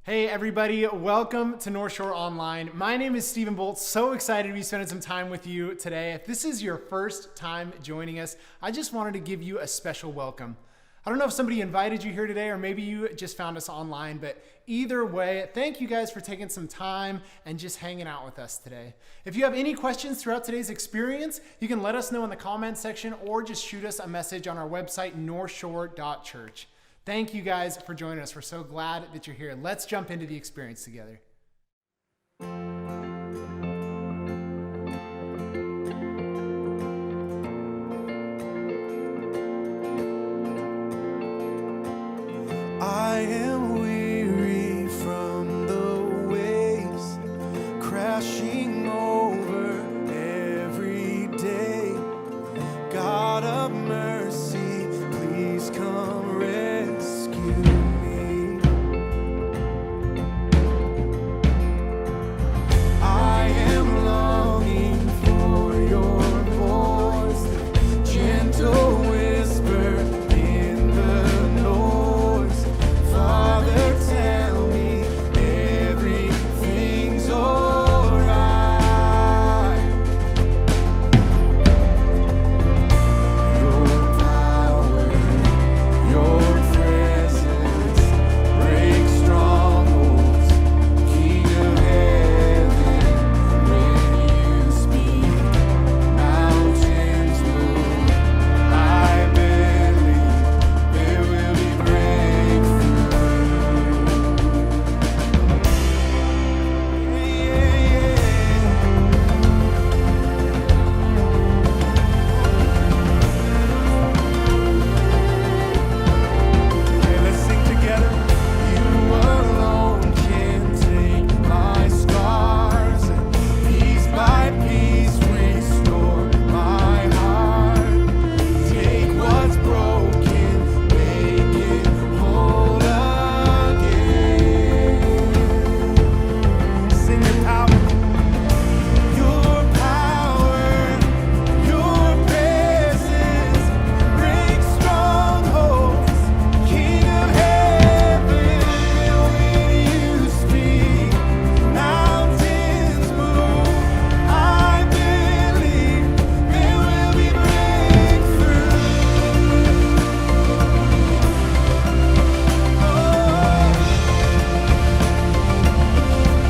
Hey everybody, welcome to North Shore Online. My name is Stephen Bolt. So excited to be spending some time with you today. If this is your first time joining us, I just wanted to give you a special welcome. I don't know if somebody invited you here today or maybe you just found us online, but either way, thank you guys for taking some time and just hanging out with us today. If you have any questions throughout today's experience, you can let us know in the comment section or just shoot us a message on our website, northshore.church. Thank you guys for joining us. We're so glad that you're here. Let's jump into the experience together. I am weary from the waves crashing over every day. God of mercy, please come rescue me. I am longing for your voice, the gentle whisper in the noise. Father, tell me everything's alright. Your power, your presence breaks strongholds. King of heaven, when you speak, mountains move. I believe there will be breakthrough. Okay, let's sing together. You alone can take my scars and piece by piece restore my heart. Take what's broken, make it whole again. Sing your power. Your power, your presence breaks strongholds. King of heaven, when you speak, mountains move. I believe there will be breakthrough.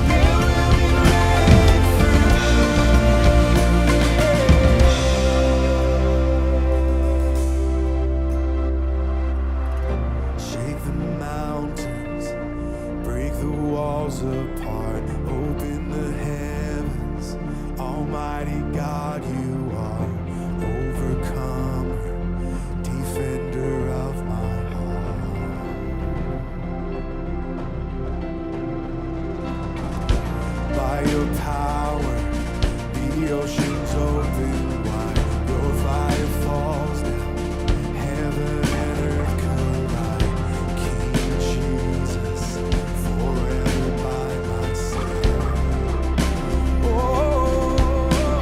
There will be breakthrough. Shake the mountains, break the walls apart, open the heavens. Almighty God, you are overcomer, defender of my heart. By your power, the oceans open wide, your fire falls down, heaven and earth collide. King Jesus, forever by my side. Oh,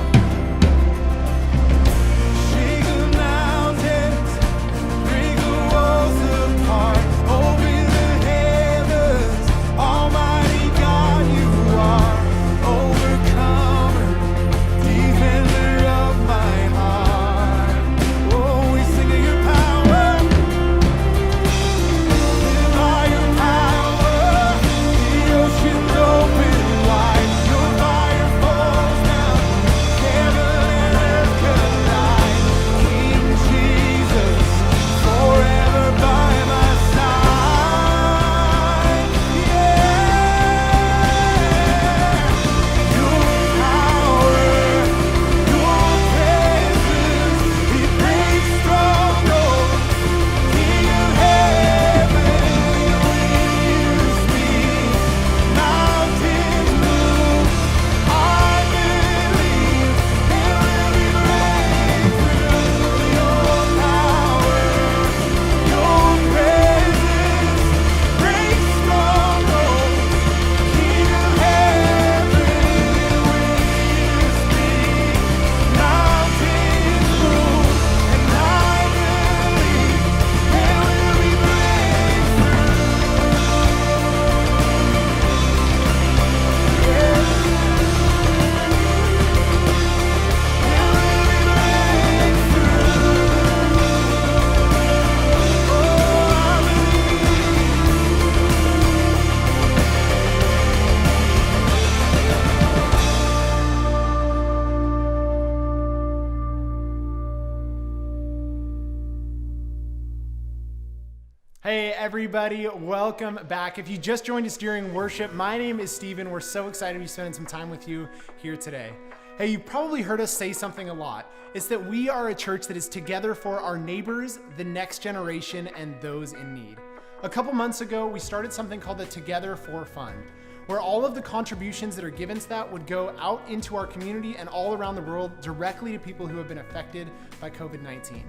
everybody? Welcome back. If you just joined us during worship, my name is Steven. We're so excited to be spending some time with you here today. Hey, you've probably heard us say something a lot. It's that we are a church that is together for our neighbors, the next generation, and those in need. A couple months ago, we started something called the Together For Fund, where all of the contributions that are given to that would go out into our community and all around the world directly to people who have been affected by COVID-19.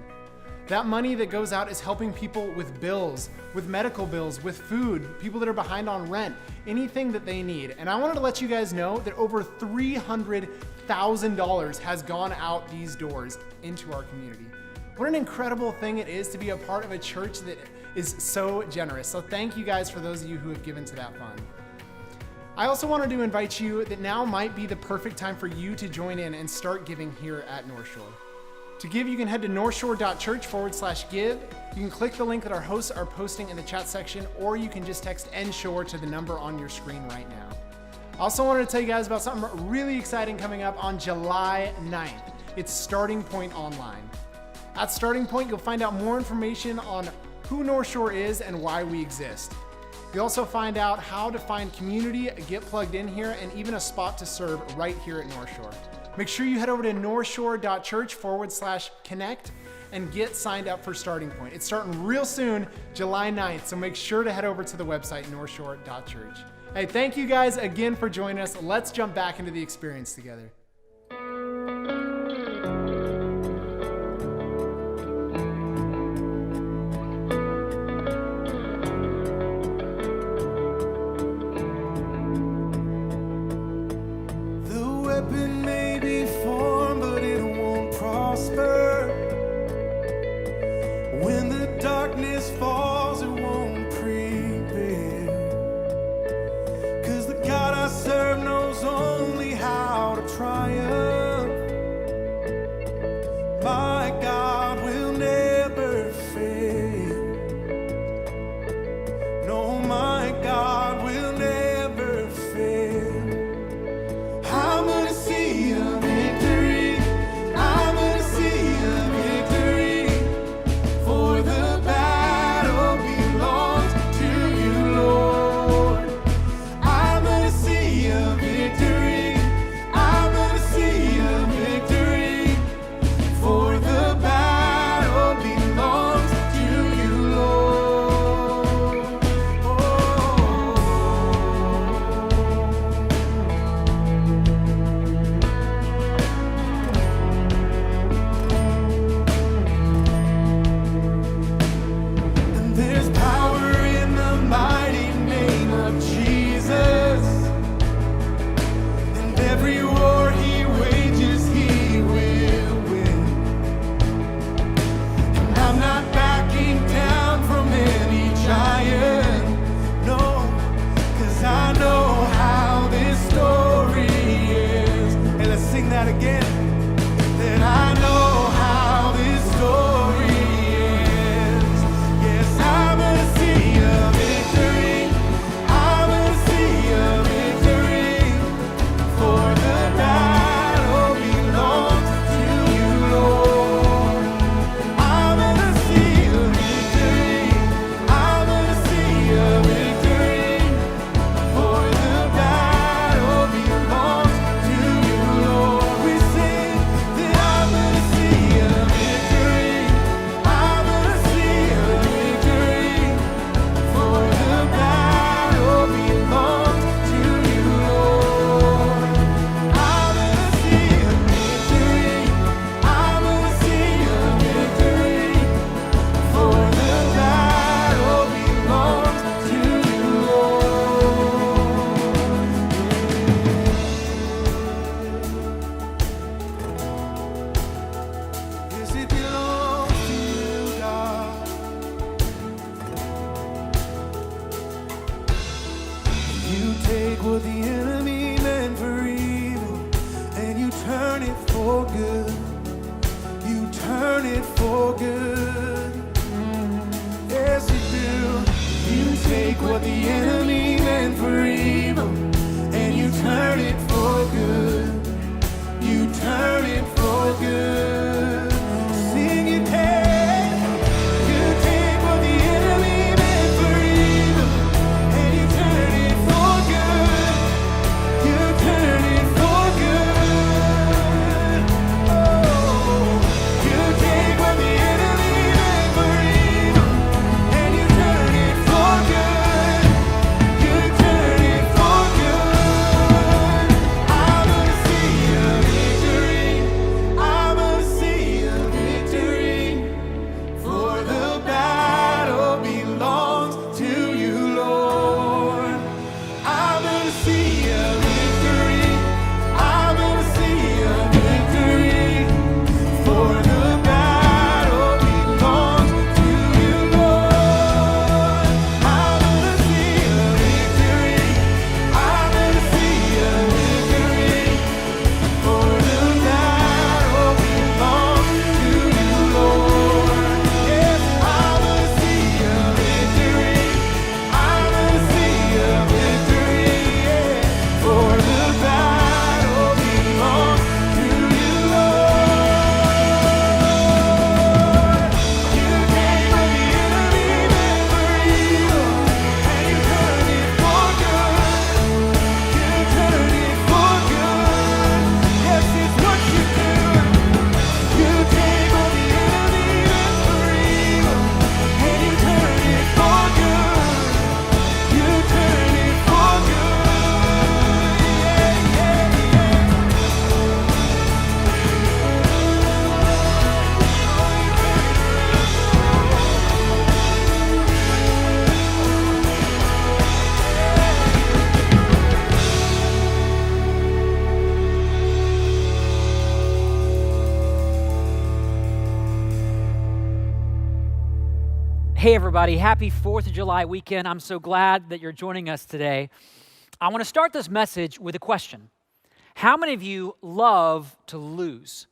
That money that goes out is helping people with bills, with medical bills, with food, people that are behind on rent, anything that they need. And I wanted to let you guys know that over $300,000 has gone out these doors into our community. What an incredible thing it is to be a part of a church that is so generous. So thank you guys for those of you who have given to that fund. I also wanted to invite you that now might be the perfect time for you to join in and start giving here at North Shore. To give, you can head to northshore.church/give. You can click the link that our hosts are posting in the chat section, or you can just text NShore to the number on your screen right now. I also wanted to tell you guys about something really exciting coming up on July 9th. It's Starting Point Online. At Starting Point, you'll find out more information on who North Shore is and why we exist. You'll also find out how to find community, get plugged in here, and even a spot to serve right here at North Shore. Make sure you head over to northshore.church/connect and get signed up for Starting Point. It's starting real soon, July 9th, so make sure to head over to the website, northshore.church. Hey, thank you guys again for joining us. Let's jump back into the experience together. Sing it, hey, you take what the enemy meant for Hey everybody, happy 4th of July weekend. I'm so glad that you're joining us today. I want to start this message with a question. How many of you love to lose?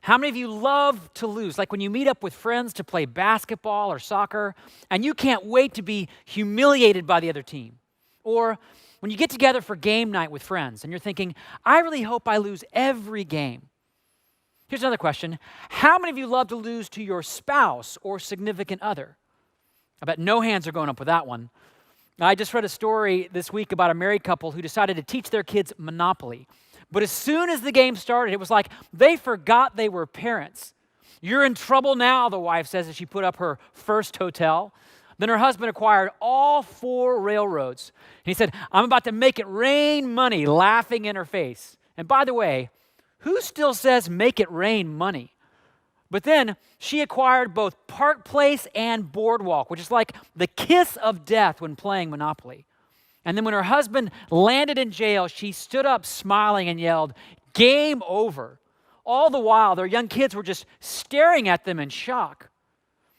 How many of you love to lose? Like when you meet up with friends to play basketball or soccer, and you can't wait to be humiliated by the other team. Or when you get together for game night with friends, and you're thinking, I really hope I lose every game. Here's another question. How many of you love to lose to your spouse or significant other? I bet no hands are going up with that one. I just read a story this week about a married couple who decided to teach their kids Monopoly. But as soon as the game started, it was like they forgot they were parents. You're in trouble now, the wife says as she put up her first hotel. Then her husband acquired all 4 railroads. And he said, I'm about to make it rain money, laughing in her face. And by the way, who still says make it rain money? But then she acquired both Park Place and Boardwalk, which is like the kiss of death when playing Monopoly. And then when her husband landed in jail, she stood up smiling and yelled, game over. All the while, their young kids were just staring at them in shock.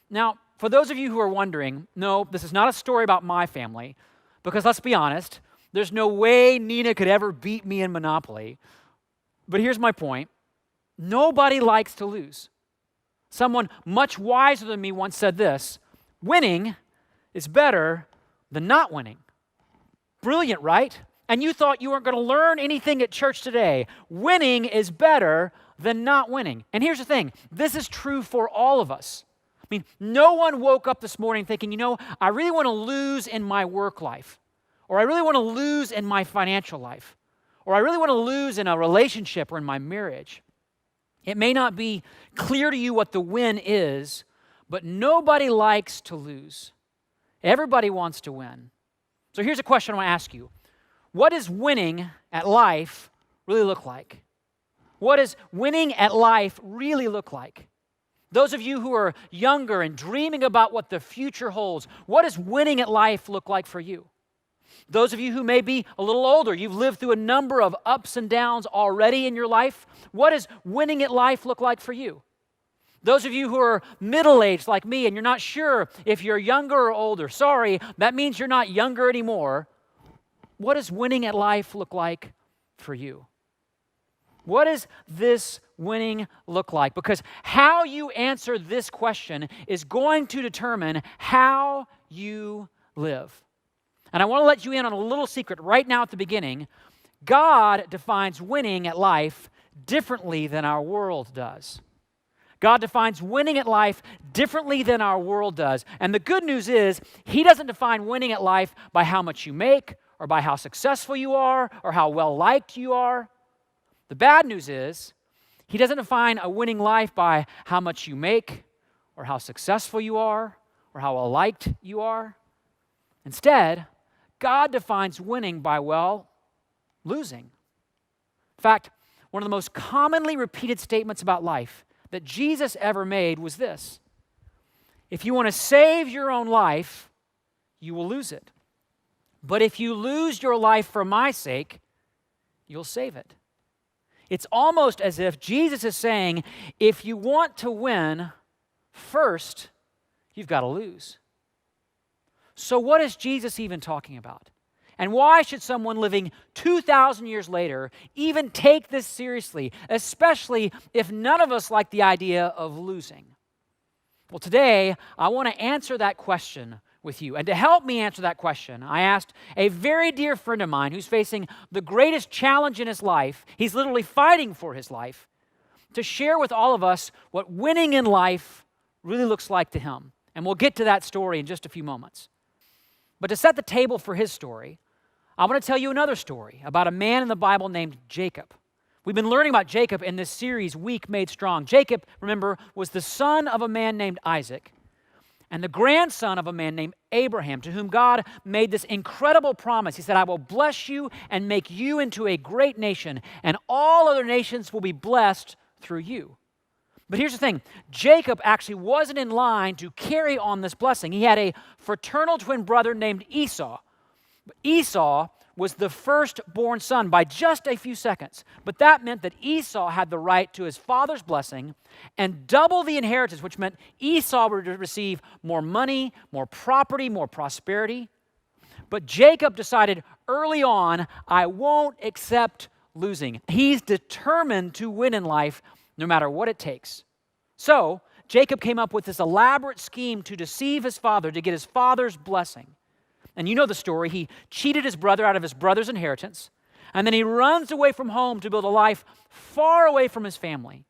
Now, for those of you who are wondering, no, this is not a story about my family, because let's be honest, there's no way Nina could ever beat me in Monopoly. But here's my point. Nobody likes to lose. Someone much wiser than me once said this, winning is better than not winning. Brilliant, right? And you thought you weren't going to learn anything at church today. Winning is better than not winning. And here's the thing, this is true for all of us. I mean, no one woke up this morning thinking, I really want to lose in my work life, or I really want to lose in my financial life, or I really want to lose in a relationship or in my marriage. It may not be clear to you what the win is, but nobody likes to lose. Everybody wants to win. So here's a question I want to ask you. What does winning at life really look like? What does winning at life really look like? Those of you who are younger and dreaming about what the future holds, what does winning at life look like for you? Those of you who may be a little older, you've lived through a number of ups and downs already in your life. What does winning at life look like for you? Those of you who are middle-aged like me and you're not sure if you're younger or older, sorry, that means you're not younger anymore. What does winning at life look like for you? What does this winning look like? Because how you answer this question is going to determine how you live. And I want to let you in on a little secret right now at the beginning. God defines winning at life differently than our world does. God defines winning at life differently than our world does. And the good news is, He doesn't define winning at life by how much you make, or by how successful you are, or how well-liked you are. The bad news is, He doesn't define a winning life by how much you make, or how successful you are, or how well-liked you are. Instead, God defines winning by, losing. In fact, one of the most commonly repeated statements about life that Jesus ever made was this: if you want to save your own life, you will lose it. But if you lose your life for my sake, you'll save it. It's almost as if Jesus is saying, if you want to win, first, you've got to lose. So what is Jesus even talking about? And why should someone living 2,000 years later even take this seriously, especially if none of us like the idea of losing? Well, today, I want to answer that question with you. And to help me answer that question, I asked a very dear friend of mine who's facing the greatest challenge in his life, he's literally fighting for his life, to share with all of us what winning in life really looks like to him. And we'll get to that story in just a few moments. But to set the table for his story, I want to tell you another story about a man in the Bible named Jacob. We've been learning about Jacob in this series, Weak Made Strong. Jacob, remember, was the son of a man named Isaac and the grandson of a man named Abraham, to whom God made this incredible promise. He said, I will bless you and make you into a great nation, and all other nations will be blessed through you. But here's the thing, Jacob actually wasn't in line to carry on this blessing. He had a fraternal twin brother named Esau. But Esau was the firstborn son by just a few seconds. But that meant that Esau had the right to his father's blessing and double the inheritance, which meant Esau would receive more money, more property, more prosperity. But Jacob decided early on, I won't accept losing. He's determined to win in life no matter what it takes. So Jacob came up with this elaborate scheme to deceive his father, to get his father's blessing. And you know the story. He cheated his brother out of his brother's inheritance, and then he runs away from home to build a life far away from his family.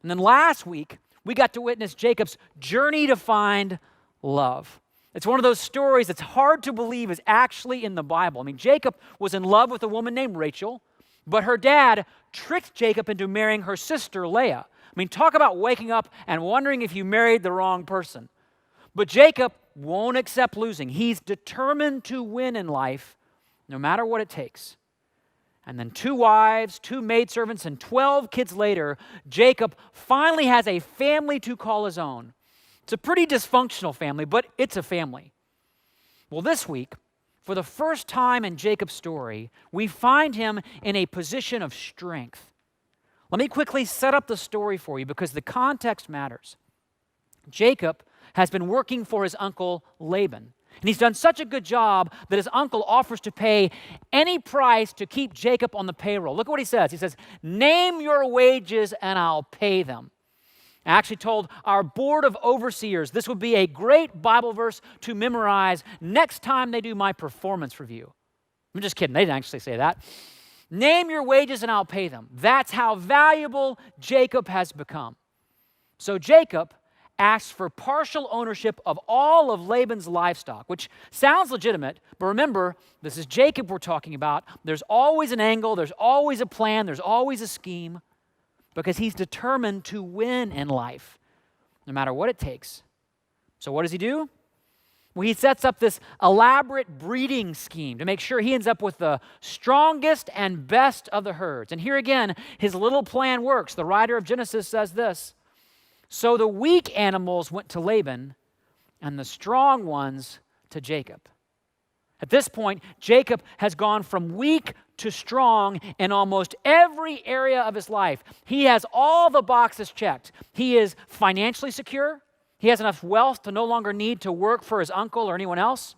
And then last week, we got to witness Jacob's journey to find love. It's one of those stories that's hard to believe is actually in the Bible. I mean, Jacob was in love with a woman named Rachel, but her dad tricked Jacob into marrying her sister, Leah. I mean, talk about waking up and wondering if you married the wrong person. But Jacob won't accept losing. He's determined to win in life, no matter what it takes. And then 2 wives, 2 maidservants, and 12 kids later, Jacob finally has a family to call his own. It's a pretty dysfunctional family, but it's a family. Well, this week, for the first time in Jacob's story, we find him in a position of strength. Let me quickly set up the story for you because the context matters. Jacob has been working for his uncle Laban. And he's done such a good job that his uncle offers to pay any price to keep Jacob on the payroll. Look at what he says. He says, name your wages and I'll pay them. I actually told our board of overseers this would be a great Bible verse to memorize next time they do my performance review. I'm just kidding. They didn't actually say that. Name your wages and I'll pay them. That's how valuable Jacob has become. So Jacob asks for partial ownership of all of Laban's livestock, which sounds legitimate, but remember, this is Jacob we're talking about. There's always an angle, there's always a plan, there's always a scheme, because he's determined to win in life, no matter what it takes. So what does he do? Well, he sets up this elaborate breeding scheme to make sure he ends up with the strongest and best of the herds. And here again, his little plan works. The writer of Genesis says this, so the weak animals went to Laban, and the strong ones to Jacob. At this point, Jacob has gone from weak to strong in almost every area of his life. He has all the boxes checked. He is financially secure. He has enough wealth to no longer need to work for his uncle or anyone else.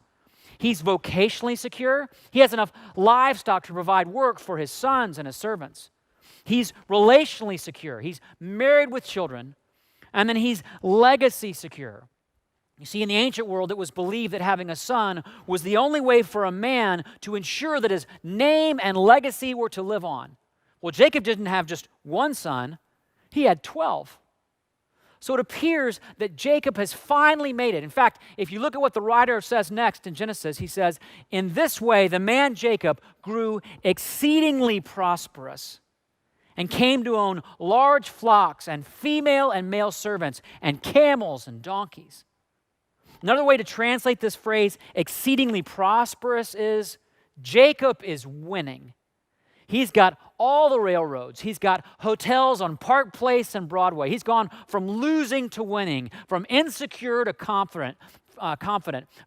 He's vocationally secure. He has enough livestock to provide work for his sons and his servants. He's relationally secure. He's married with children. And then he's legacy secure. You see, in the ancient world, it was believed that having a son was the only way for a man to ensure that his name and legacy were to live on. Well, Jacob didn't have just one son, he had 12. So it appears that Jacob has finally made it. In fact, if you look at what the writer says next in Genesis, he says, in this way, the man Jacob grew exceedingly prosperous and came to own large flocks and female and male servants and camels and donkeys. Another way to translate this phrase, exceedingly prosperous, is Jacob is winning. He's got all the railroads. He's got hotels on Park Place and Broadway. He's gone from losing to winning, from insecure to confident,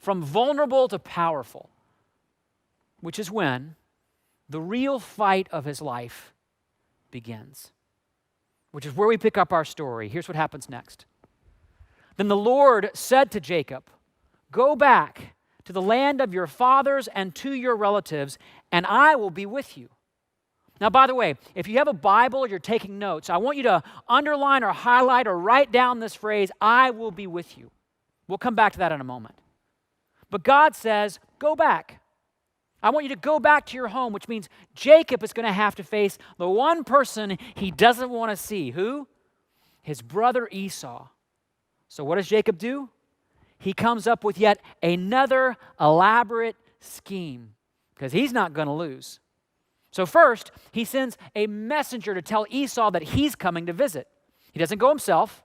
from vulnerable to powerful, which is when the real fight of his life begins, which is where we pick up our story. Here's what happens next. Then the Lord said to Jacob, go back to the land of your fathers and to your relatives, and I will be with you. Now, by the way, if you have a Bible or you're taking notes, I want you to underline or highlight or write down this phrase, I will be with you. We'll come back to that in a moment. But God says, go back. I want you to go back to your home, which means Jacob is going to have to face the one person he doesn't want to see. Who? His brother Esau. So what does Jacob do? He comes up with yet another elaborate scheme because he's not going to lose. So first, he sends a messenger to tell Esau that he's coming to visit. He doesn't go himself.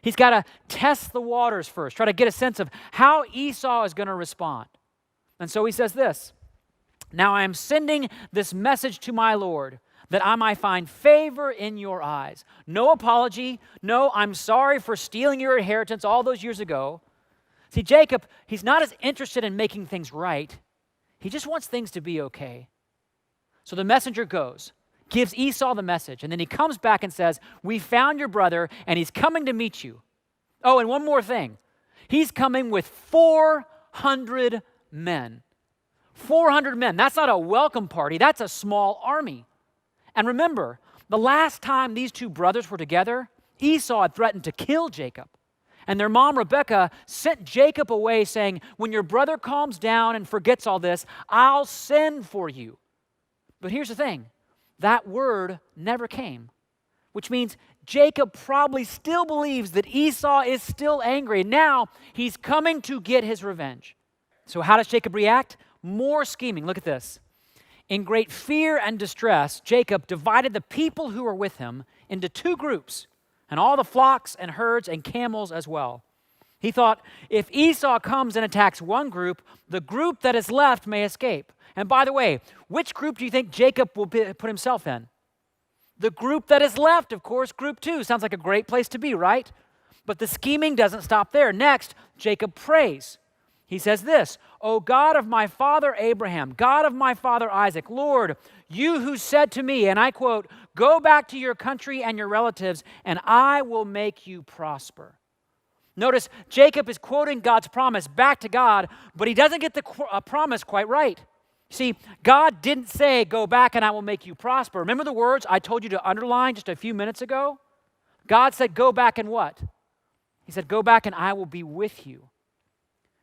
He's got to test the waters first, try to get a sense of how Esau is going to respond. And so he says this, now I am sending this message to my Lord that I might find favor in your eyes. No apology. No, I'm sorry for stealing your inheritance all those years ago. See, Jacob, he's not as interested in making things right. He just wants things to be okay. So the messenger goes, gives Esau the message, and then he comes back and says, we found your brother, and he's coming to meet you. Oh, and one more thing. He's coming with 400 men. 400 men. That's not a welcome party. That's a small army. And remember, the last time these two brothers were together, Esau had threatened to kill Jacob. And their mom, Rebekah, sent Jacob away saying, when your brother calms down and forgets all this, I'll send for you. But here's the thing. That word never came, which means Jacob probably still believes that Esau is still angry. Now he's coming to get his revenge. So how does Jacob react? More scheming. Look at this. In great fear and distress, Jacob divided the people who were with him into two groups, and all the flocks and herds and camels as well. He thought, if Esau comes and attacks one group, the group that is left may escape. And by the way, which group do you think Jacob will put himself in? The group that is left, of course, group 2. Sounds like a great place to be, right? But the scheming doesn't stop there. Next, Jacob prays. He says this, O God of my father Abraham, God of my father Isaac, Lord, you who said to me, and I quote, go back to your country and your relatives, and I will make you prosper. Notice Jacob is quoting God's promise back to God, but he doesn't get the promise quite right. See, God didn't say, go back and I will make you prosper. Remember the words I told you to underline just a few minutes ago? God said, go back and what? He said, go back and I will be with you.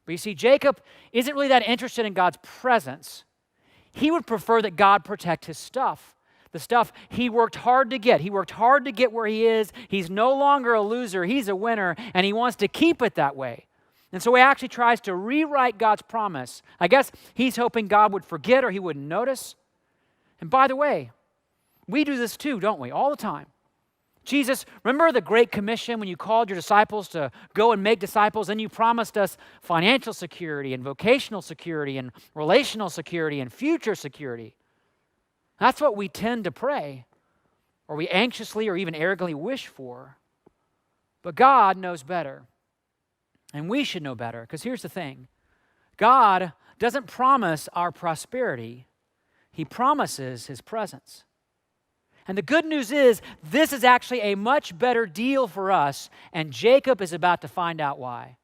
But you see, Jacob isn't really that interested in God's presence. He would prefer that God protect his stuff, the stuff he worked hard to get. He worked hard to get where he is. He's no longer a loser. He's a winner, and he wants to keep it that way. And so he actually tries to rewrite God's promise. I guess he's hoping God would forget or he wouldn't notice. And by the way, we do this too, don't we? All the time. Jesus, remember the Great Commission when you called your disciples to go and make disciples, and you promised us financial security and vocational security and relational security and future security. That's what we tend to pray, or we anxiously or even arrogantly wish for. But God knows better, and we should know better, because here's the thing. God doesn't promise our prosperity. He promises his presence. And the good news is, this is actually a much better deal for us, and Jacob is about to find out why.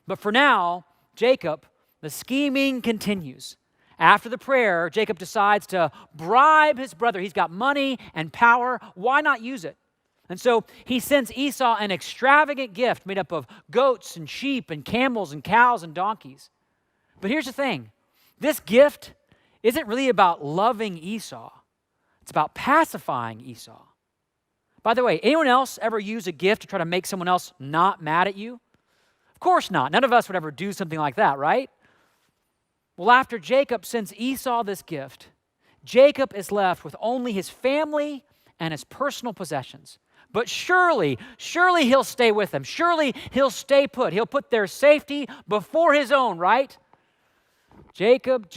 But for now, Jacob, the scheming continues. After the prayer, Jacob decides to bribe his brother. He's got money and power. Why not use it? And so he sends Esau an extravagant gift made up of goats and sheep and camels and cows and donkeys. But here's the thing. This gift isn't really about loving Esau. It's about pacifying Esau. By the way, anyone else ever use a gift to try to make someone else not mad at you? Of course not. None of us would ever do something like that, right? Well, after Jacob sends Esau this gift, Jacob is left with only his family and his personal possessions. But surely he'll stay with them. Surely he'll stay put. He'll put their safety before his own, right? Jacob.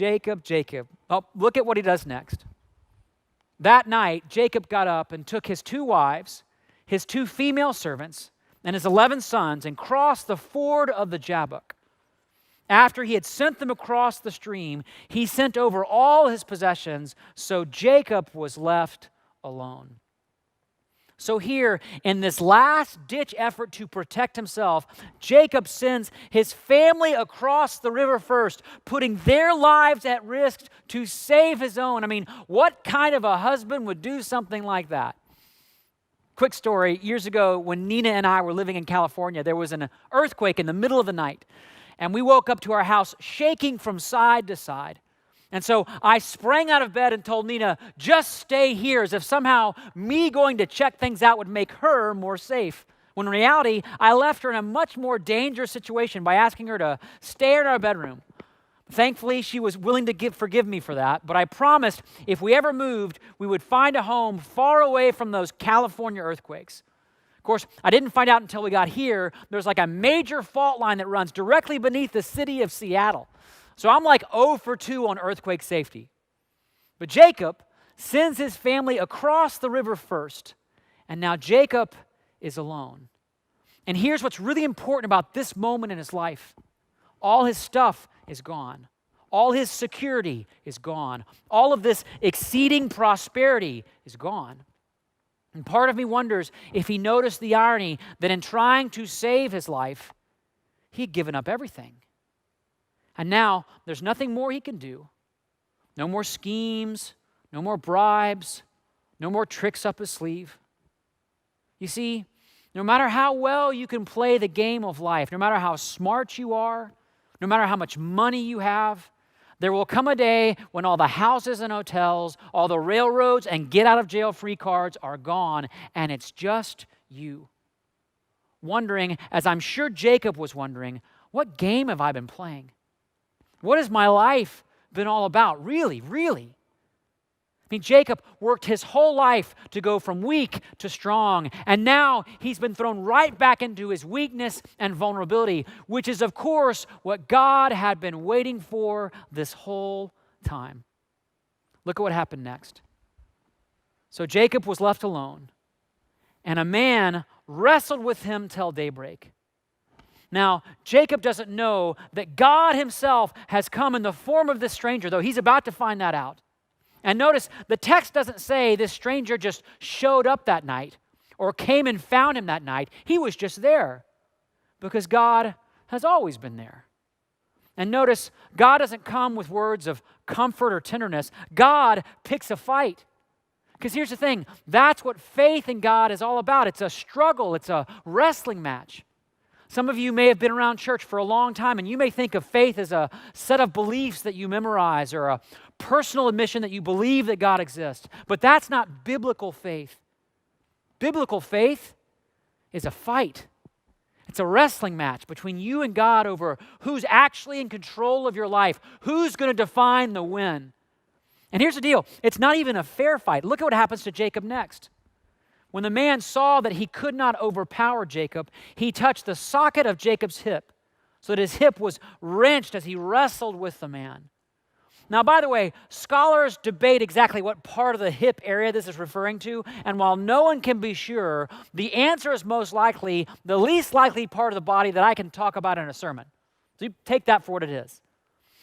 Oh, look at what he does next. That night, Jacob got up and took his 2 wives, his 2 female servants, and his 11 sons and crossed the ford of the Jabbok. After he had sent them across the stream, he sent over all his possessions, so Jacob was left alone. So here, in this last-ditch effort to protect himself, Jacob sends his family across the river first, putting their lives at risk to save his own. I mean, what kind of a husband would do something like that? Quick story, years ago when Nina and I were living in California, there was an earthquake in the middle of the night, and we woke up to our house shaking from side to side. And so I sprang out of bed and told Nina, just stay here, as if somehow me going to check things out would make her more safe. When in reality, I left her in a much more dangerous situation by asking her to stay in our bedroom. Thankfully, she was willing to forgive me for that, but I promised if we ever moved, we would find a home far away from those California earthquakes. Of course, I didn't find out until we got here. There's like a major fault line that runs directly beneath the city of Seattle. So I'm like 0 for 2 on earthquake safety. But Jacob sends his family across the river first, and now Jacob is alone. And here's what's really important about this moment in his life. All his stuff is gone. All his security is gone. All of this exceeding prosperity is gone. And part of me wonders if he noticed the irony that in trying to save his life, he'd given up everything. And now there's nothing more he can do. No more schemes, no more bribes, no more tricks up his sleeve. You see, no matter how well you can play the game of life, no matter how smart you are, no matter how much money you have, there will come a day when all the houses and hotels, all the railroads and get-out-of-jail-free cards are gone, and it's just you. Wondering, as I'm sure Jacob was wondering, what game have I been playing? What has my life been all about? Really, really? I mean, Jacob worked his whole life to go from weak to strong, and now he's been thrown right back into his weakness and vulnerability, which is, of course, what God had been waiting for this whole time. Look at what happened next. So Jacob was left alone, and a man wrestled with him till daybreak. Now, Jacob doesn't know that God himself has come in the form of this stranger, though he's about to find that out. And notice, the text doesn't say this stranger just showed up that night or came and found him that night. He was just there because God has always been there. And notice, God doesn't come with words of comfort or tenderness. God picks a fight. Because here's the thing, that's what faith in God is all about. It's a struggle. It's a wrestling match. Some of you may have been around church for a long time, and you may think of faith as a set of beliefs that you memorize or a personal admission that you believe that God exists. But that's not biblical faith. Biblical faith is a fight. It's a wrestling match between you and God over who's actually in control of your life, who's going to define the win. And here's the deal. It's not even a fair fight. Look at what happens to Jacob next. When the man saw that he could not overpower Jacob, he touched the socket of Jacob's hip so that his hip was wrenched as he wrestled with the man. Now, by the way, scholars debate exactly what part of the hip area this is referring to, and while no one can be sure, the answer is most likely the least likely part of the body that I can talk about in a sermon. So you take that for what it is,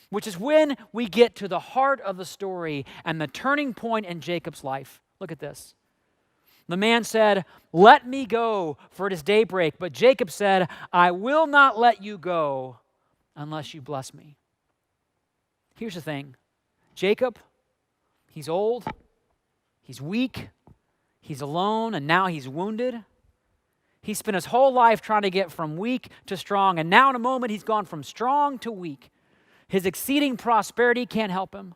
which is when we get to the heart of the story and the turning point in Jacob's life. Look at this. The man said, "Let me go, for it is daybreak." But Jacob said, "I will not let you go unless you bless me." Here's the thing. Jacob, he's old, he's weak, he's alone, and now he's wounded. He spent his whole life trying to get from weak to strong, and now in a moment he's gone from strong to weak. His exceeding prosperity can't help him.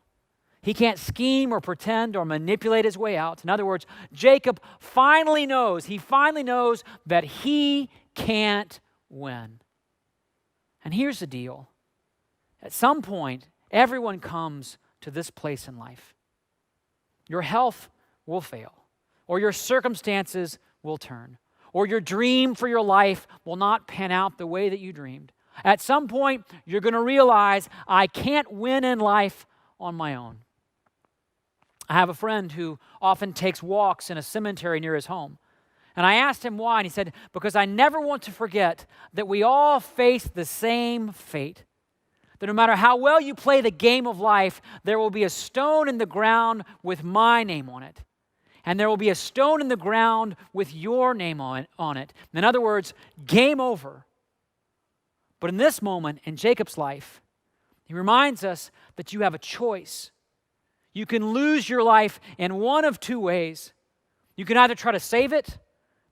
He can't scheme or pretend or manipulate his way out. In other words, Jacob finally knows that he can't win. And here's the deal. At some point, everyone comes to this place in life. Your health will fail, or your circumstances will turn, or your dream for your life will not pan out the way that you dreamed. At some point, you're going to realize, I can't win in life on my own. I have a friend who often takes walks in a cemetery near his home. And I asked him why, and he said, because I never want to forget that we all face the same fate. That no matter how well you play the game of life, there will be a stone in the ground with my name on it. And there will be a stone in the ground with your name on it. In other words, game over. But in this moment in Jacob's life, he reminds us that you have a choice. You can lose your life in one of two ways. You can either try to save it,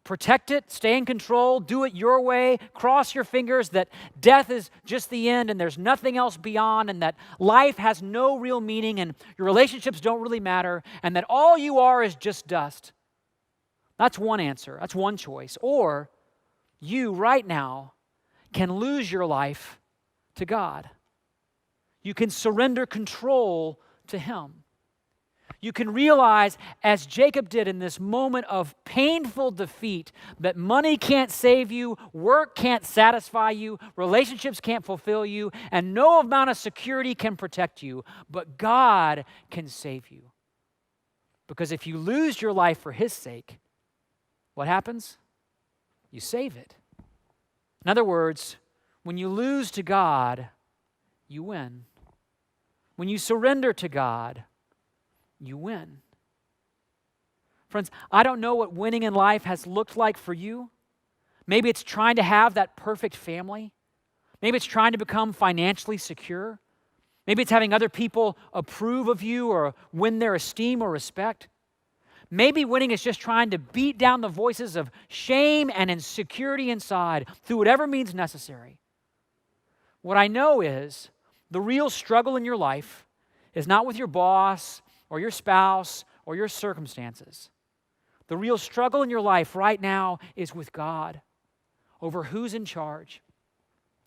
protect it, stay in control, do it your way, cross your fingers that death is just the end and there's nothing else beyond, and that life has no real meaning and your relationships don't really matter, and that all you are is just dust. That's one answer. That's one choice. Or you right now can lose your life to God. You can surrender control to Him. You can realize, as Jacob did in this moment of painful defeat, that money can't save you, work can't satisfy you, relationships can't fulfill you, and no amount of security can protect you, but God can save you. Because if you lose your life for His sake, what happens? You save it. In other words, when you lose to God, you win. When you surrender to God, you win. Friends, I don't know what winning in life has looked like for you. Maybe it's trying to have that perfect family. Maybe it's trying to become financially secure. Maybe it's having other people approve of you or win their esteem or respect. Maybe winning is just trying to beat down the voices of shame and insecurity inside through whatever means necessary. What I know is the real struggle in your life is not with your boss or your spouse or your circumstances. The real struggle in your life right now is with God over who's in charge.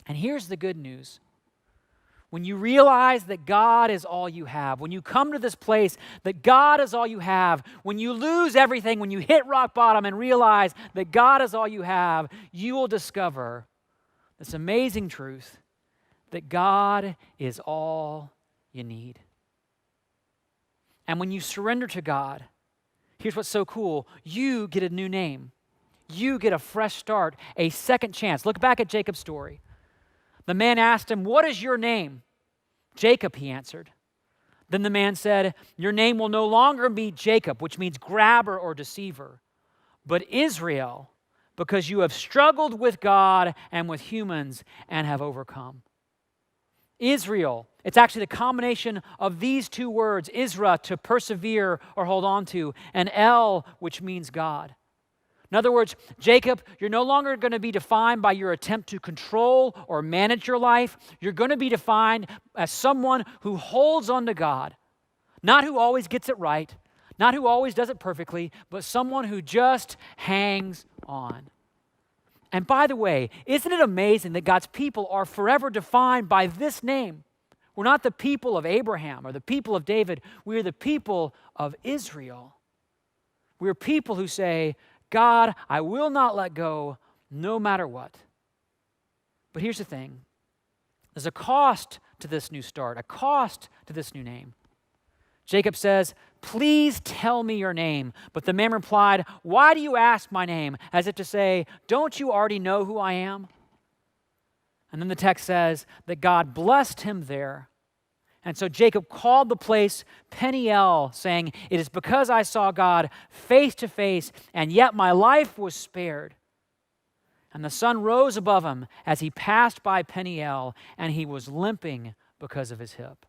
And here's the good news. When you realize that God is all you have, when you come to this place that God is all you have, when you lose everything, when you hit rock bottom and realize that God is all you have, you will discover this amazing truth that God is all you need. And when you surrender to God, here's what's so cool. You get a new name. You get a fresh start, a second chance. Look back at Jacob's story. The man asked him, "What is your name?" "Jacob," he answered. Then the man said, "Your name will no longer be Jacob," which means grabber or deceiver, "but Israel, because you have struggled with God and with humans and have overcome." Israel, it's actually the combination of these two words, Isra, to persevere or hold on to, and El, which means God. In other words, Jacob, you're no longer going to be defined by your attempt to control or manage your life. You're going to be defined as someone who holds on to God, not who always gets it right, not who always does it perfectly, but someone who just hangs on. And by the way, isn't it amazing that God's people are forever defined by this name? We're not the people of Abraham or the people of David. We are the people of Israel. We are people who say, "God, I will not let go no matter what." But here's the thing. There's a cost to this new start, a cost to this new name. Jacob says, "Please tell me your name." But the man replied, "Why do you ask my name?" As if to say, "Don't you already know who I am?" And then the text says that God blessed him there. And so Jacob called the place Peniel, saying, "It is because I saw God face to face, and yet my life was spared." And the sun rose above him as he passed by Peniel, and he was limping because of his hip.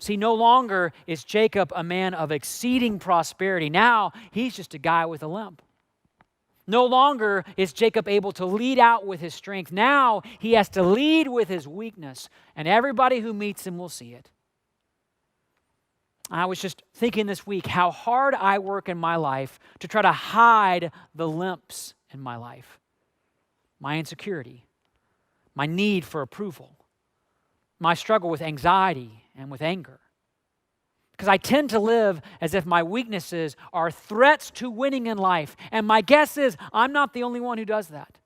See, no longer is Jacob a man of exceeding prosperity. Now he's just a guy with a limp. No longer is Jacob able to lead out with his strength. Now he has to lead with his weakness, and everybody who meets him will see it. I was just thinking this week how hard I work in my life to try to hide the limps in my life. My insecurity, my need for approval, my struggle with anxiety and with anger. Because I tend to live as if my weaknesses are threats to winning in life. And my guess is I'm not the only one who does that.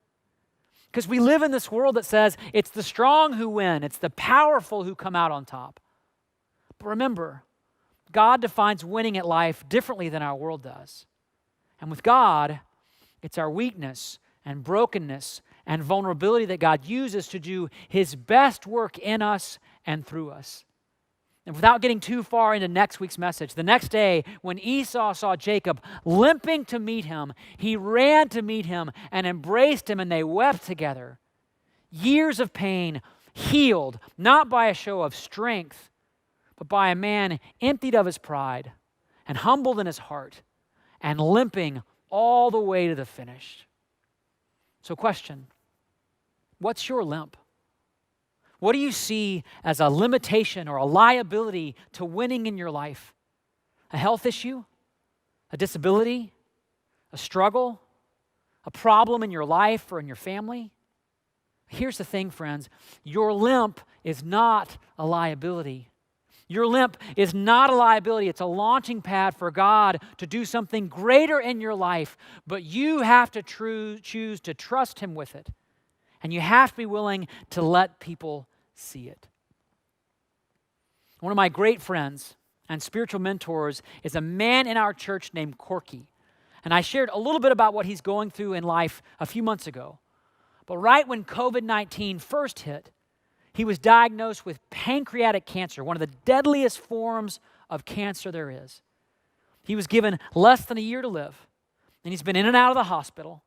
Because we live in this world that says it's the strong who win, it's the powerful who come out on top. But remember, God defines winning at life differently than our world does. And with God, it's our weakness and brokenness and vulnerability that God uses to do His best work in us and through us. And without getting too far into next week's message, the next day when Esau saw Jacob limping to meet him, he ran to meet him and embraced him, and they wept together. Years of pain healed, not by a show of strength, but by a man emptied of his pride and humbled in his heart and limping all the way to the finish. So question, what's your limp? What do you see as a limitation or a liability to winning in your life? A health issue? A disability? A struggle? A problem in your life or in your family? Here's the thing, friends. Your limp is not a liability. Your limp is not a liability. It's a launching pad for God to do something greater in your life, but you have to choose to trust Him with it. And you have to be willing to let people see it. One of my great friends and spiritual mentors is a man in our church named Corky. And I shared a little bit about what he's going through in life a few months ago. But right when COVID-19 first hit, he was diagnosed with pancreatic cancer, one of the deadliest forms of cancer there is. He was given less than a year to live, and he's been in and out of the hospital.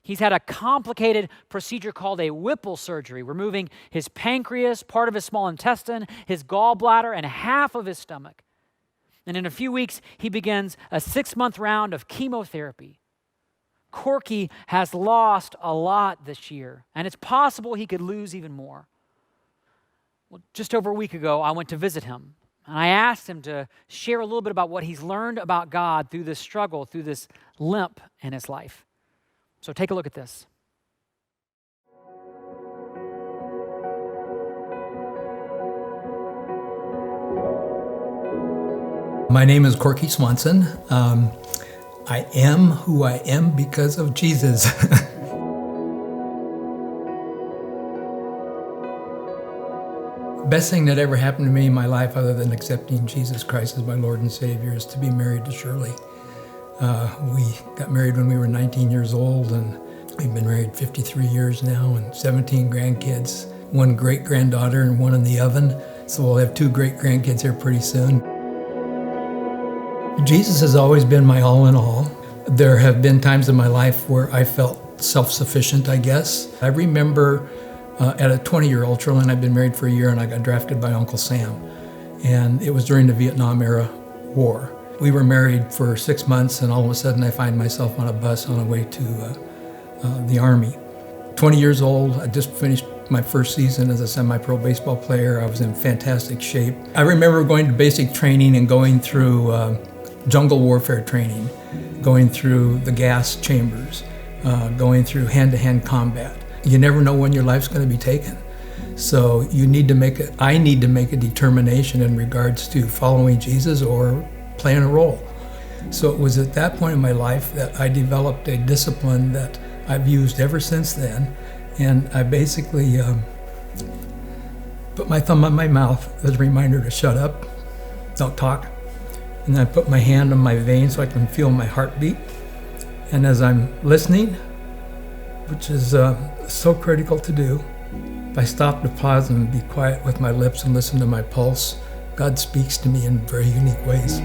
He's had a complicated procedure called a Whipple surgery, removing his pancreas, part of his small intestine, his gallbladder, and half of his stomach. And in a few weeks, he begins a 6-month round of chemotherapy. Corky has lost a lot this year, and it's possible he could lose even more. Well, just over a week ago, I went to visit him, and I asked him to share a little bit about what he's learned about God through this struggle, through this limp in his life. So take a look at this. My name is Corky Swanson. I am who I am because of Jesus. Best thing that ever happened to me in my life, other than accepting Jesus Christ as my Lord and Savior, is to be married to Shirley. We got married when we were 19 years old, and we've been married 53 years now, and 17 grandkids, 1 great-granddaughter and 1 in the oven. So we'll have 2 great-grandkids here pretty soon. Jesus has always been my all in all. There have been times in my life where I felt self-sufficient, I guess. I remember at a 20-year-old, Shirley and I had been married for a year, and I got drafted by Uncle Sam. And it was during the Vietnam era war. We were married for 6 months, and all of a sudden I find myself on a bus on the way to the Army. 20 years old, I just finished my first season as a semi-pro baseball player. I was in fantastic shape. I remember going to basic training and going through jungle warfare training, going through the gas chambers, going through hand-to-hand combat. You never know when your life's going to be taken. So I need to make a determination in regards to following Jesus or playing a role. So it was at that point in my life that I developed a discipline that I've used ever since then. And I basically put my thumb on my mouth as a reminder to shut up, don't talk. And then I put my hand on my vein so I can feel my heartbeat. And as I'm listening, which is so critical to do, if I stop to pause and be quiet with my lips and listen to my pulse, God speaks to me in very unique ways.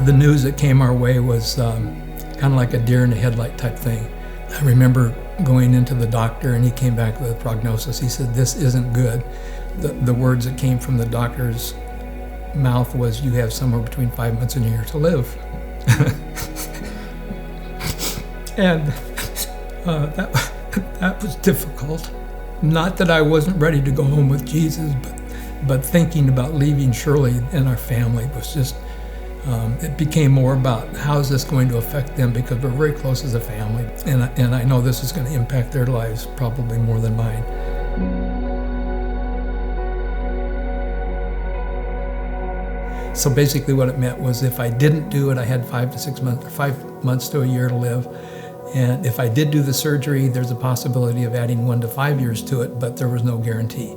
The news that came our way was kind of like a deer in the headlight type thing. I remember going into the doctor, and he came back with a prognosis. He said, "This isn't good." The words that came from the doctor's mouth was, "You have somewhere between 5 months and a year to live." And that was difficult. Not that I wasn't ready to go home with Jesus, but thinking about leaving Shirley and our family was just, it became more about how is this going to affect them, because we're very close as a family, and I know this is going to impact their lives probably more than mine. So basically what it meant was if I didn't do it, I had 5 to 6 months, or 5 months to a year to live. And if I did do the surgery, there's a possibility of adding 1 to 5 years to it, but there was no guarantee.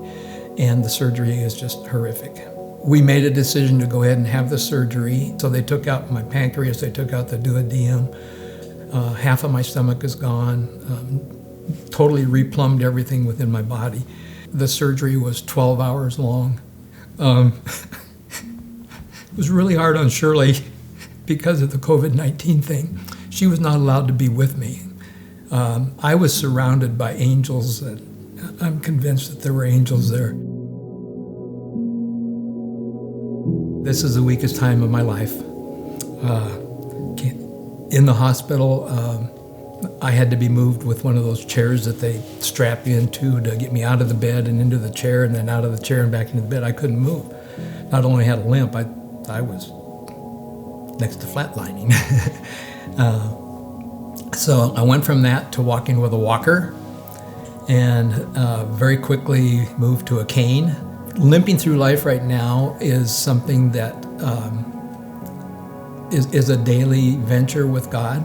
And the surgery is just horrific. We made a decision to go ahead and have the surgery. So they took out my pancreas, they took out the duodenum. Half of my stomach is gone. Totally replumbed everything within my body. The surgery was 12 hours long. It was really hard on Shirley because of the COVID-19 thing. She was not allowed to be with me. I was surrounded by angels, and I'm convinced that there were angels there. This is the weakest time of my life. In the hospital, I had to be moved with one of those chairs that they strap into to get me out of the bed and into the chair, and then out of the chair and back into the bed. I couldn't move. Not only had a limp, I was next to flatlining. So I went from that to walking with a walker, and very quickly moved to a cane. Limping through life right now is something that is a daily venture with God.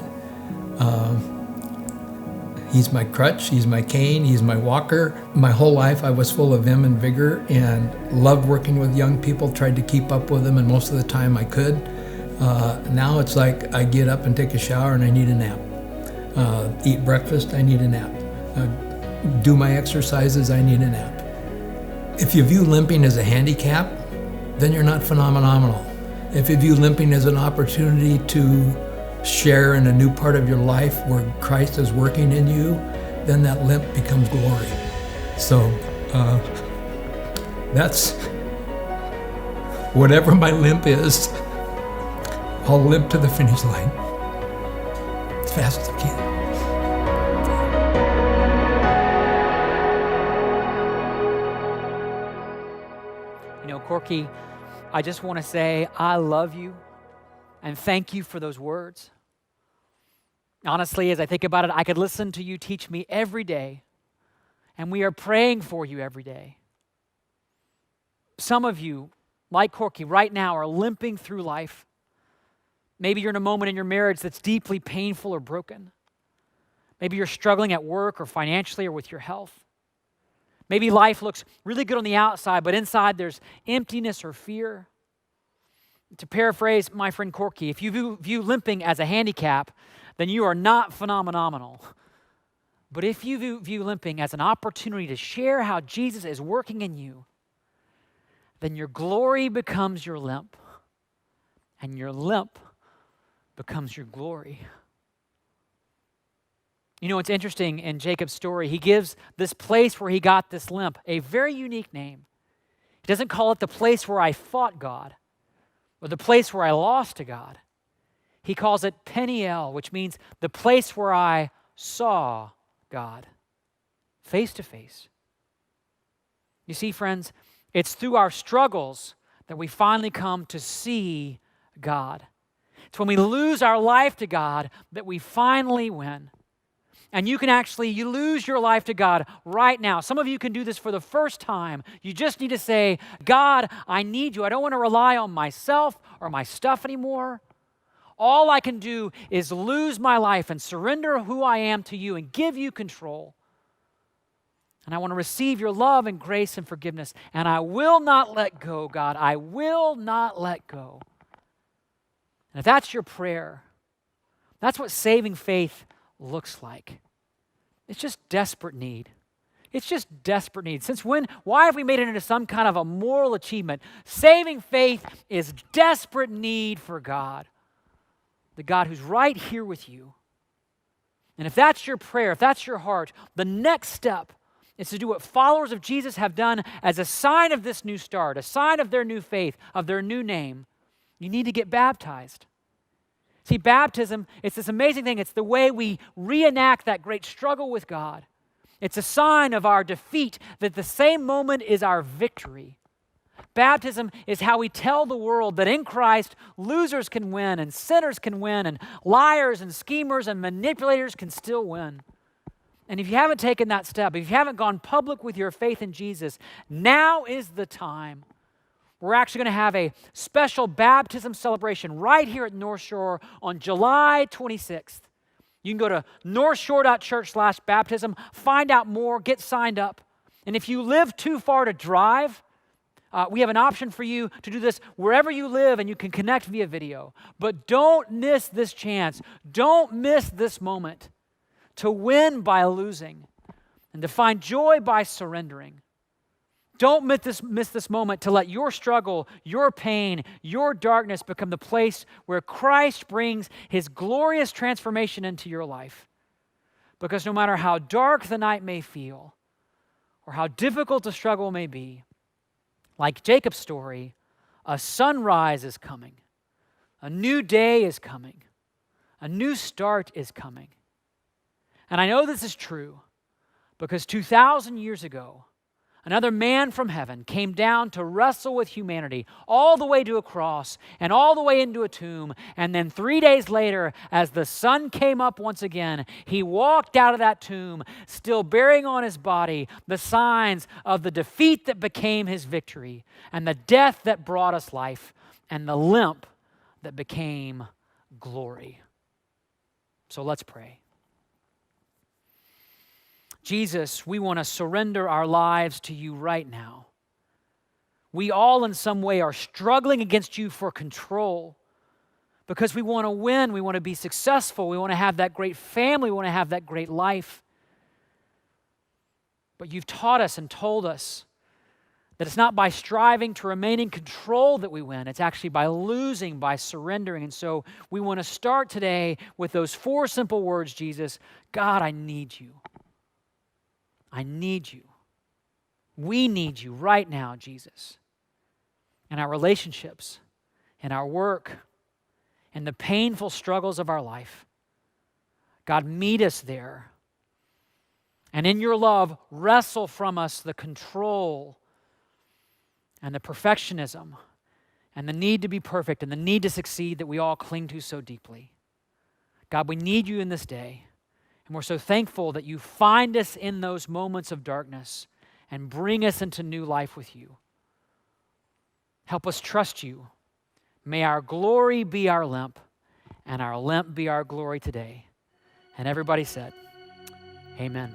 He's my crutch, he's my cane, he's my walker. My whole life I was full of vim and vigor and loved working with young people, tried to keep up with them, and most of the time I could. Now it's like I get up and take a shower and I need a nap. Eat breakfast, I need a nap. Do my exercises, I need a nap. If you view limping as a handicap, then you're not phenomenal. If you view limping as an opportunity to share in a new part of your life where Christ is working in you, then that limp becomes glory. So that's whatever my limp is, I'll limp to the finish line as fast as I can. You know, Corky, I just want to say I love you and thank you for those words. Honestly, as I think about it, I could listen to you teach me every day, and we are praying for you every day. Some of you, like Corky, right now are limping through life. Maybe you're in a moment in your marriage that's deeply painful or broken. Maybe you're struggling at work or financially or with your health. Maybe life looks really good on the outside, but inside there's emptiness or fear. To paraphrase my friend Corky, if you view limping as a handicap, then you are not phenomenal. But if you view limping as an opportunity to share how Jesus is working in you, then your glory becomes your limp, and your limp becomes your glory. You know, it's interesting in Jacob's story, he gives this place where he got this limp a very unique name. He doesn't call it the place where I fought God or the place where I lost to God. He calls it Peniel, which means the place where I saw God face to face. You see, friends, it's through our struggles that we finally come to see God. It's when we lose our life to God that we finally win. And you lose your life to God right now. Some of you can do this for the first time. You just need to say, God, I need you. I don't want to rely on myself or my stuff anymore. All I can do is lose my life and surrender who I am to you and give you control. And I want to receive your love and grace and forgiveness. And I will not let go, God. I will not let go. And if that's your prayer, that's what saving faith looks like. It's just desperate need. It's just desperate need. Since when? Why have we made it into some kind of a moral achievement? Saving faith is desperate need for God. The God who's right here with you. And if that's your prayer, if that's your heart, the next step is to do what followers of Jesus have done as a sign of this new start, a sign of their new faith, of their new name. You need to get baptized. See, baptism, it's this amazing thing. It's the way we reenact that great struggle with God. It's a sign of our defeat, that the same moment is our victory. Baptism is how we tell the world that in Christ, losers can win, and sinners can win, and liars and schemers and manipulators can still win. And if you haven't taken that step, if you haven't gone public with your faith in Jesus, now is the time. We're actually going to have a special baptism celebration right here at North Shore on July 26th. You can go to northshore.church/baptism, find out more, get signed up. And if you live too far to drive, we have an option for you to do this wherever you live, and you can connect via video. But don't miss this chance. Don't miss this moment to win by losing and to find joy by surrendering. Don't miss this moment to let your struggle, your pain, your darkness become the place where Christ brings his glorious transformation into your life. Because no matter how dark the night may feel, or how difficult the struggle may be, like Jacob's story, a sunrise is coming. A new day is coming. A new start is coming. And I know this is true because 2,000 years ago, another man from heaven came down to wrestle with humanity all the way to a cross and all the way into a tomb. And then 3 days later, as the sun came up once again, he walked out of that tomb, still bearing on his body the signs of the defeat that became his victory, and the death that brought us life, and the limp that became glory. So let's pray. Jesus, we want to surrender our lives to you right now. We all in some way are struggling against you for control because we want to win, we want to be successful, we want to have that great family, we want to have that great life. But you've taught us and told us that it's not by striving to remain in control that we win. It's actually by losing, by surrendering. And so we want to start today with those 4 simple words, Jesus. God, I need you. I need you. We need you right now, Jesus. In our relationships, in our work, in the painful struggles of our life. God, meet us there. And in your love, wrestle from us the control and the perfectionism and the need to be perfect and the need to succeed that we all cling to so deeply. God, we need you in this day. And we're so thankful that you find us in those moments of darkness and bring us into new life with you. Help us trust you. May our glory be our lamp, and our lamp be our glory today. And everybody said, amen.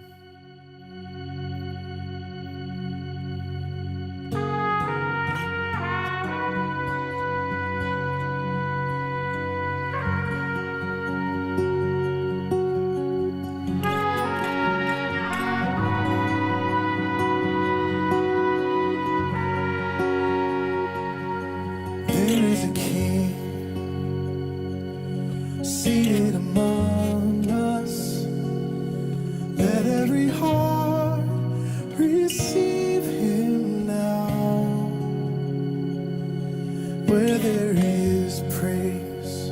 There is a king seated among us. Let every heart receive him now. Where there is praise,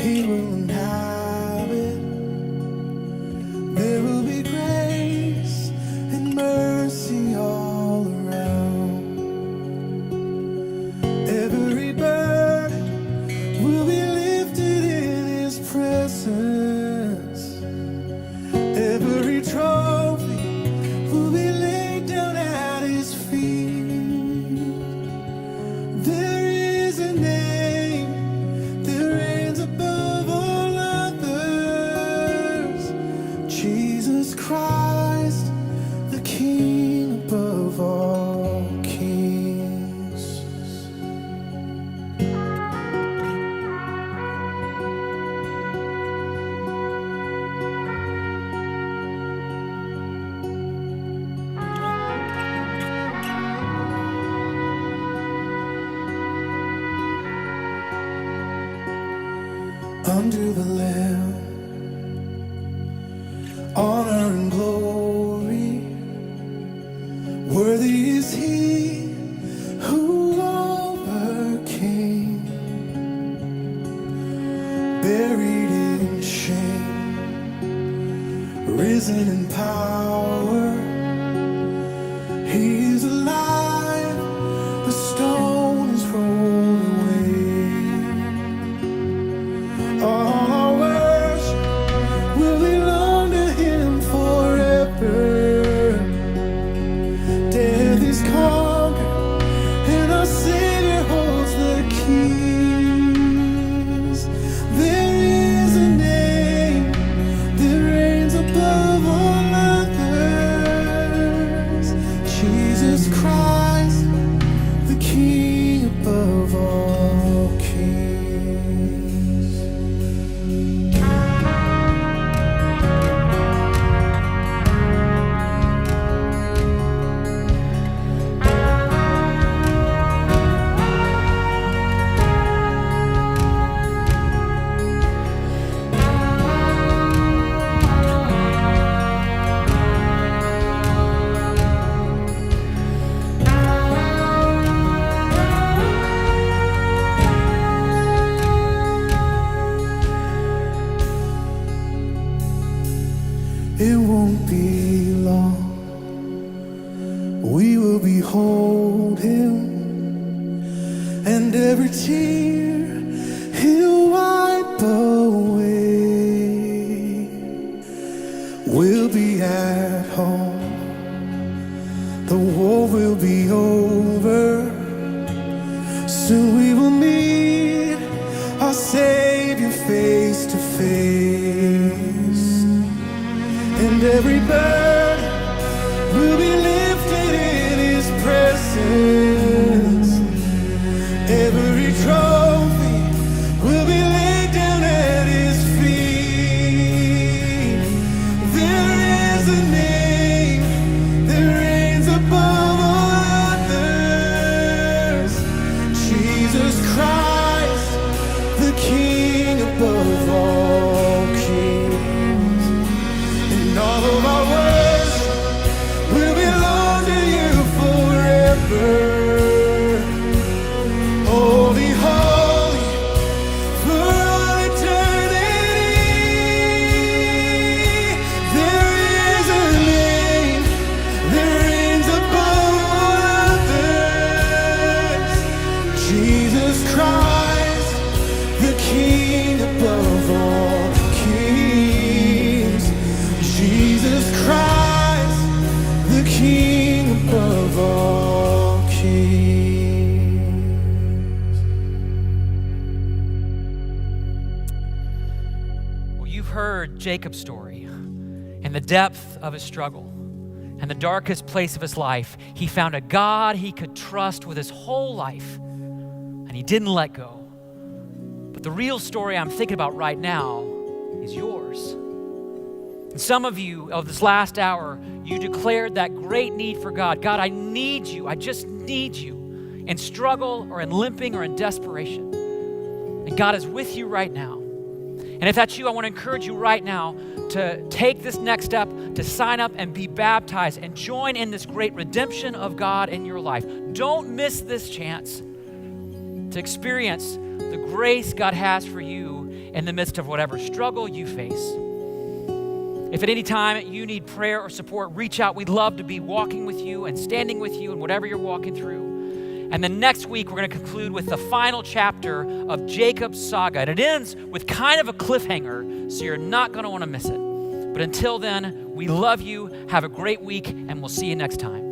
he will inhabit. There will be grace and mercy all around. Every burden will be lifted in his presence. Every trophy will be laid down at his feet. There is a name that reigns above all others. Jesus Christ, the King above all kings. Under the Lamb, honor and glory, worthy is he who overcame, buried in shame, risen in power. He is alive, the stone is rolled away. All our worship will belong to him forever. Death is conquered, and our Savior holds the keys. There is a name that reigns above all others. Jesus Christ, the King above all kings. It won't be long. We will behold him, and every tear he'll wipe away. We'll be at home. The war will be over. Soon we will meet our Savior face to face. And Every burden will be lifted in His presence. Every trophy will be laid down at His feet. There is a name that reigns above all others. Jesus Christ, the King above all kings. And all of our worship will belong to You forever. Holy, holy, for all eternity. There is a name that reigns above all others. Jesus Christ, the King above all kings. Jesus Christ, the King above all kings. Well, you've heard Jacob's story and the depth of his struggle and the darkest place of his life. He found a God he could trust with his whole life, and he didn't let go. But the real story I'm thinking about right now is yours. And some of you, of this last hour, you declared that great need for God. God, I need You. I just need You, in struggle or in limping or in desperation. And God is with you right now. And if that's you, I want to encourage you right now to take this next step, to sign up and be baptized and join in this great redemption of God in your life. Don't miss this chance to experience the grace God has for you in the midst of whatever struggle you face. If at any time you need prayer or support, reach out. We'd love to be walking with you and standing with you in whatever you're walking through. And then next week, we're going to conclude with the final chapter of Jacob's saga. And it ends with kind of a cliffhanger, so you're not going to want to miss it. But until then, we love you. Have a great week, and we'll see you next time.